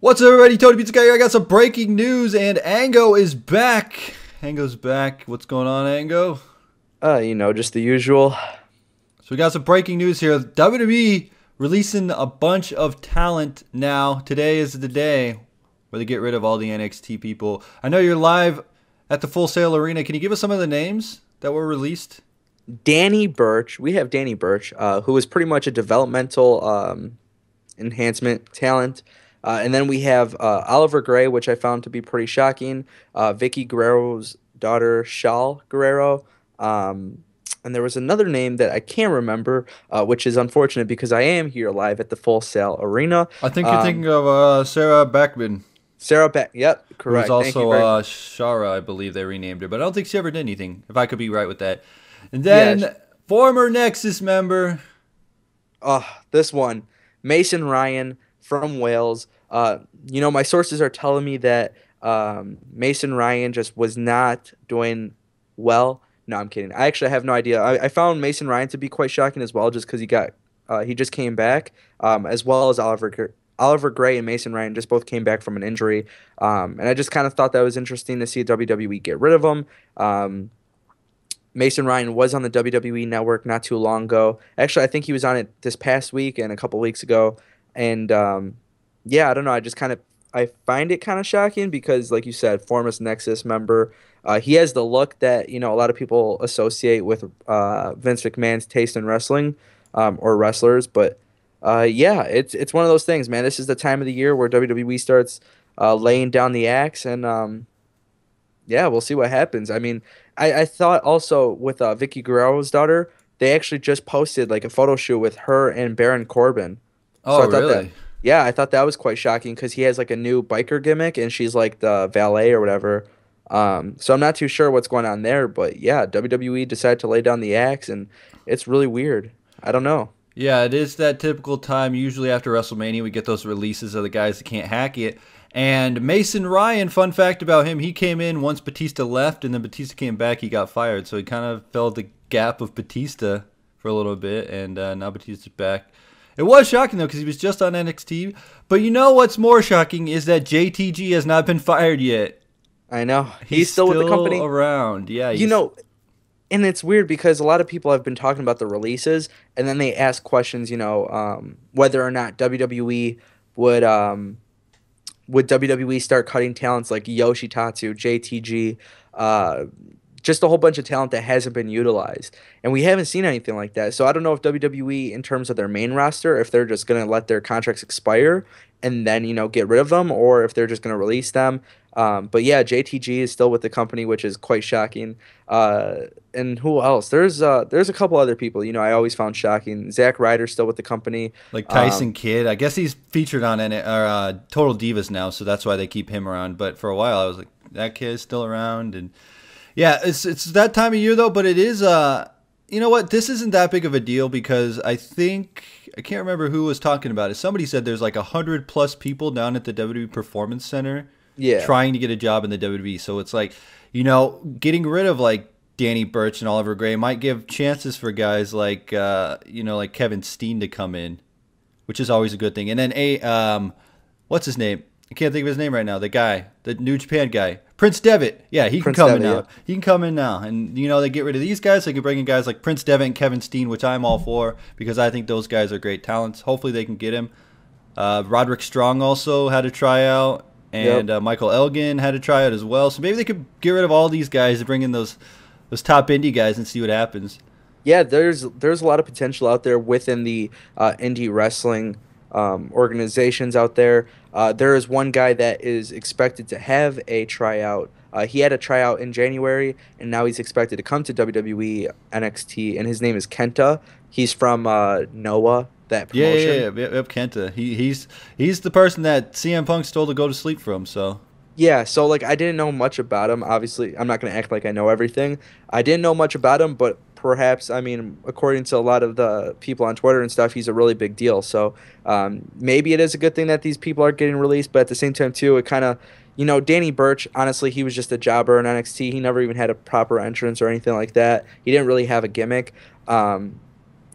What's up, everybody? Tony Pizza Guy here. I got some breaking news, and Ango is back. Ango's back. What's going on, Ango? Just the usual. So we got some breaking news here. WWE releasing a bunch of talent now. Today is the day where they get rid of all the NXT people. I know you're live at the Full Sail Arena. Can you give us some of the names that were released? Danny Burch. We have Danny Burch, who is pretty much a developmental enhancement talent. And then we have Oliver Gray, which I found to be pretty shocking. Vicky Guerrero's daughter, Shal Guerrero. And there was another name that I can't remember, which is unfortunate because I am here live at the Full Sail Arena. I think you're thinking of Sarah Backman. Sarah Beck. Yep, Who was correct. Thank you also very much. Shara, I believe they renamed her. But I don't think she ever did anything, if I could be right with that. And then Yeah. former Nexus member. This one, Mason Ryan from Wales. My sources are telling me that Mason Ryan just was not doing well. No, I'm kidding. I actually have no idea. I found Mason Ryan to be quite shocking as well, just because he just came back, as well as Oliver Gray and Mason Ryan just both came back from an injury, and I just kind of thought that was interesting to see WWE get rid of them. Mason Ryan was on the WWE Network not too long ago. Actually, I think he was on it this past week and a couple weeks ago. And yeah, I don't know. I find it kind of shocking because, like you said, former Nexus member. He has the look that a lot of people associate with Vince McMahon's taste in wrestling, or wrestlers. But yeah, it's one of those things, man. This is the time of the year where WWE starts laying down the axe, and yeah, we'll see what happens. I mean, I thought also with Vicky Guerrero's daughter, they actually just posted like a photo shoot with her and Baron Corbin. So Oh, I thought that, really? yeah, I thought that was quite shocking because he has like a new biker gimmick and she's like the valet or whatever. So I'm not too sure what's going on there, but yeah, WWE decided to lay down the axe and it's really weird. I don't know. Yeah, it is that typical time. Usually after WrestleMania, we get those releases of the guys that can't hack it. And Mason Ryan, fun fact about him, he came in once Batista left, and then Batista came back, he got fired. So he kind of filled the gap of Batista for a little bit, and now Batista's back. It was shocking, though, because he was just on NXT. But you know what's more shocking is that JTG has not been fired yet. I know. He's He's still with the company. around. Yeah, You know, and it's weird because a lot of people have been talking about the releases, and then they ask questions, whether or not would WWE start cutting talents like Yoshitatsu, JTG, just a whole bunch of talent that hasn't been utilized, and we haven't seen anything like that. So I don't know if WWE, in terms of their main roster, if they're just gonna let their contracts expire and then get rid of them, or if they're just gonna release them. But yeah, JTG is still with the company, which is quite shocking. And who else? There's a couple other people. I always found shocking. Zack Ryder still with the company. like Tyson Kidd. I guess he's featured on Total Divas now, so that's why they keep him around. But for a while, I was like, that kid's still around. And yeah, it's that time of year, though. But it is, you know what? This isn't that big of a deal because I can't remember who was talking about it. Somebody said there's like 100+ people down at the WWE Performance Center Yeah, trying to get a job in the WWE. So it's like, getting rid of like Danny Burch and Oliver Gray might give chances for guys like like Kevin Steen to come in, which is always a good thing. And then what's his name? I can't think of his name right now. The New Japan guy, Prince Devitt. Yeah, he can Prince come in Devitt, now. yeah. He can come in now, and they get rid of these guys. They can bring in guys like Prince Devitt and Kevin Steen, which I'm all for because I think those guys are great talents. Hopefully, they can get him. Roderick Strong also had a tryout. And Yep. Michael Elgin had a tryout as well. So maybe they could get rid of all these guys and bring in those top indie guys and see what happens. Yeah, there's a lot of potential out there within the indie wrestling organizations out there. There is one guy that is expected to have a tryout. He had a tryout in January, and now he's expected to come to WWE NXT, and his name is Kenta. He's from Noah, that Yeah, promotion. yeah, yeah. Yep, Kenta. He's the person that CM Punk stole to go to sleep from. So Yeah, so like I didn't know much about him. Obviously, I'm not going to act like I know everything. I didn't know much about him, but perhaps, I mean, according to a lot of the people on Twitter and stuff, he's a really big deal. So maybe it is a good thing that these people are getting released, but at the same time, too, it kind of, Danny Burch, honestly, he was just a jobber in NXT. He never even had a proper entrance or anything like that. He didn't really have a gimmick.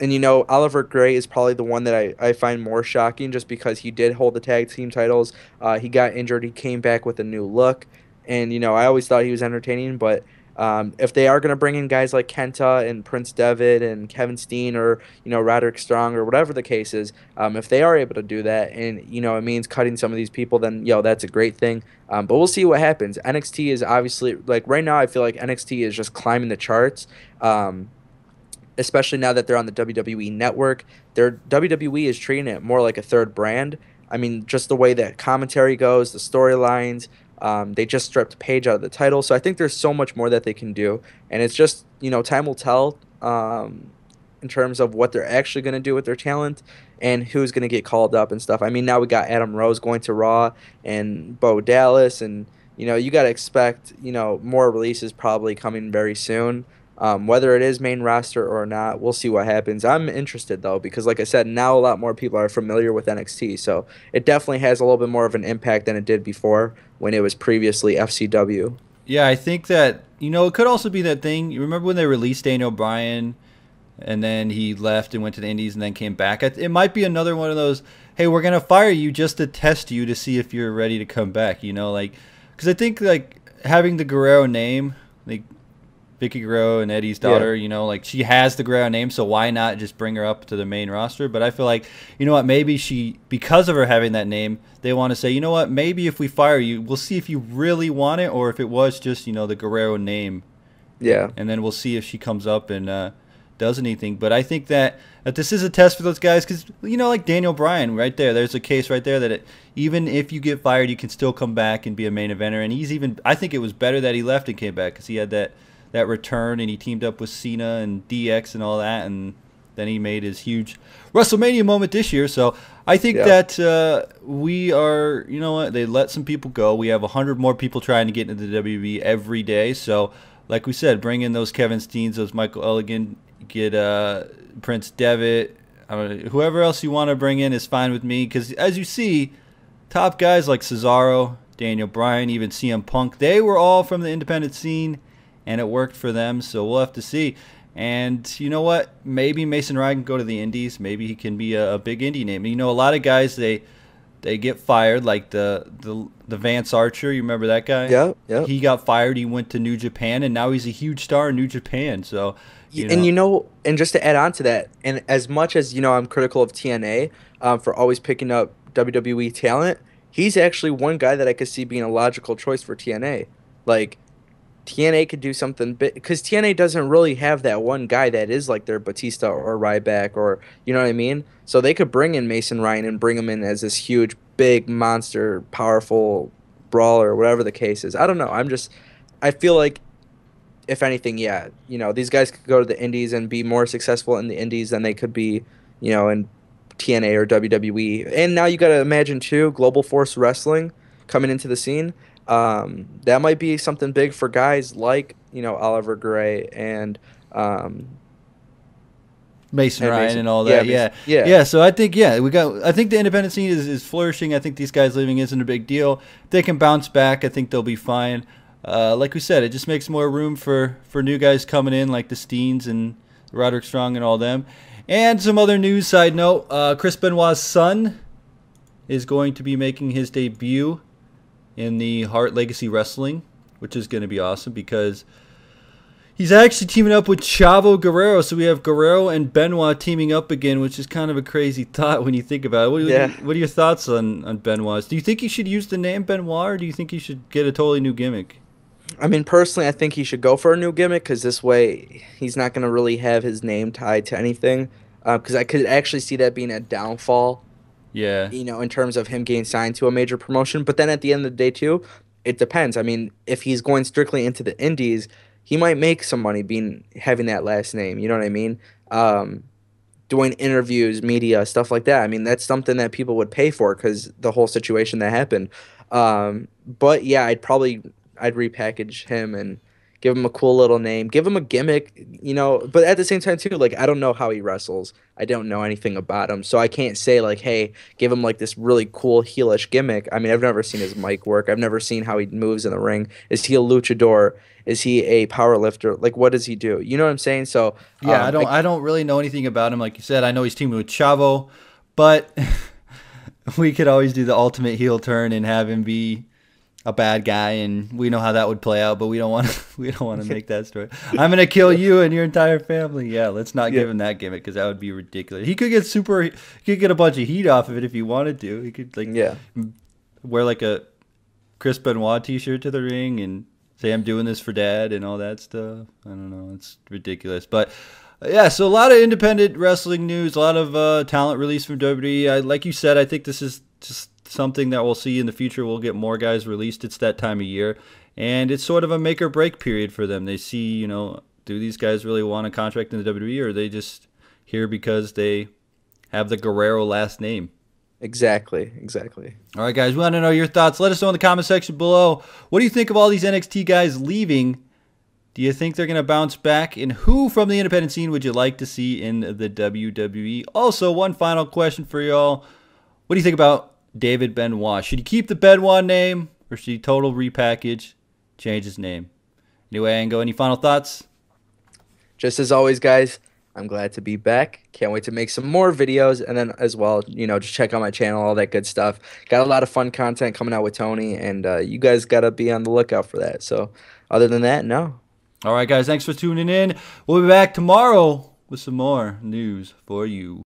And Oliver Gray is probably the one that I find more shocking just because he did hold the tag team titles. He got injured. He came back with a new look. And, I always thought he was entertaining. But if they are going to bring in guys like Kenta and Prince Devitt and Kevin Steen or, Roderick Strong or whatever the case is, if they are able to do that and, it means cutting some of these people, then, that's a great thing. But we'll see what happens. NXT is obviously, like, right now I feel like NXT is just climbing the charts. Especially now that they're on the WWE network. Their WWE is treating it more like a third brand. I mean, just the way that commentary goes, the storylines. They just stripped Paige out of the title, so I think there's so much more that they can do, and it's just time will tell in terms of what they're actually going to do with their talent and who's going to get called up and stuff. I mean, now we got Adam Rose going to Raw and Bo Dallas, and you got to expect more releases probably coming very soon. Whether it is main roster or not, we'll see what happens. I'm interested though because, like I said, now a lot more people are familiar with NXT, so it definitely has a little bit more of an impact than it did before when it was previously FCW. Yeah, I think that it could also be that thing. You remember when they released Daniel Bryan, and then he left and went to the Indies and then came back. It might be another one of those. Hey, we're gonna fire you just to test you to see if you're ready to come back. Like because I think like having the Guerrero name, like Vicky Guerrero and Eddie's daughter, like she has the Guerrero name, so why not just bring her up to the main roster? But I feel like, maybe because of her having that name, they want to say, maybe if we fire you, we'll see if you really want it or if it was just, the Guerrero name. Yeah. And then we'll see if she comes up and does anything. But I think that this is a test for those guys because, like Daniel Bryan right there, there's a case right there that even if you get fired, you can still come back and be a main eventer. And I think it was better that he left and came back because he had that return and he teamed up with Cena and DX and all that, and then he made his huge WrestleMania moment this year. So I think that we are, they let some people go. We have 100 more people trying to get into the WWE every day. So like we said, bring in those Kevin Steens, those Michael Elgin, get Prince Devitt, whoever else you want to bring in is fine with me because as you see, top guys like Cesaro, Daniel Bryan, even CM Punk, they were all from the independent scene. And it worked for them, so we'll have to see. And you know what? Maybe Mason Ryan can go to the Indies. Maybe he can be a big indie name. A lot of guys they get fired, like the Vance Archer. You remember that guy? Yeah, yeah. He got fired. He went to New Japan, and now he's a huge star in New Japan. So, and just to add on to that, and as much as I'm critical of TNA for always picking up WWE talent, he's actually one guy that I could see being a logical choice for TNA. Like, TNA could do something big because TNA doesn't really have that one guy that is like their Batista or Ryback or you know what I mean. So they could bring in Mason Ryan and bring him in as this huge, big monster, powerful brawler, whatever the case is. I don't know. I feel like if anything, yeah, these guys could go to the Indies and be more successful in the Indies than they could be, in TNA or WWE. And now you got to imagine too, Global Force Wrestling coming into the scene. That might be something big for guys like Oliver Gray and Mason Ryan and all that. Yeah. So I think I think the independent scene is flourishing. I think these guys leaving isn't a big deal. They can bounce back. I think they'll be fine. Like we said, it just makes more room for new guys coming in like the Steens and Roderick Strong and all them. And some other news. Side note: Chris Benoit's son is going to be making his debut in the Hart Legacy Wrestling, which is going to be awesome because he's actually teaming up with Chavo Guerrero. So we have Guerrero and Benoit teaming up again, which is kind of a crazy thought when you think about it. What are your thoughts on Benoit? Do you think he should use the name Benoit, or do you think he should get a totally new gimmick? I mean, personally, I think he should go for a new gimmick because this way he's not going to really have his name tied to anything. Because I could actually see that being a downfall. Yeah. In terms of him getting signed to a major promotion. But then at the end of the day, too, it depends. I mean, if he's going strictly into the indies, he might make some money having that last name. You know what I mean? Doing interviews, media, stuff like that. I mean, that's something that people would pay for because the whole situation that happened. But yeah, I'd repackage him and give him a cool little name, give him a gimmick, you know. But at the same time too, like I don't know how he wrestles. I don't know anything about him, so I can't say like, hey, give him like this really cool heelish gimmick. I mean, I've never seen his mic work. I've never seen how he moves in the ring. Is he a luchador? Is he a power lifter? Like, what does he do? You know what I'm saying? So, Yeah, I don't really know anything about him. Like you said, I know he's teaming with Chavo, but we could always do the ultimate heel turn and have him be a bad guy, and we know how that would play out. But we don't want to. We don't want to make that story. I'm gonna kill you and your entire family. Yeah, let's not yeah, give him that gimmick because that would be ridiculous. He could get super. He could get a bunch of heat off of it if he wanted to. He could like yeah. wear like a Chris Benoit T-shirt to the ring and say I'm doing this for Dad and all that stuff. I don't know. It's ridiculous, but. Yeah, so a lot of independent wrestling news, a lot of talent released from WWE. Like you said, I think this is just something that we'll see in the future. We'll get more guys released. It's that time of year, and it's sort of a make or break period for them. They see, do these guys really want a contract in the WWE, or are they just here because they have the Guerrero last name? Exactly, exactly. All right, guys, we want to know your thoughts. Let us know in the comment section below. What do you think of all these NXT guys leaving? Do you think they're going to bounce back? And who from the independent scene would you like to see in the WWE? Also, one final question for y'all. What do you think about David Benoit? Should he keep the Benoit name or should he total repackage, change his name? Anyway, Ango, any final thoughts? Just as always, guys, I'm glad to be back. Can't wait to make some more videos, and then as well, just check out my channel, all that good stuff. Got a lot of fun content coming out with Tony, and you guys got to be on the lookout for that. So other than that, no. All right, guys, thanks for tuning in. We'll be back tomorrow with some more news for you.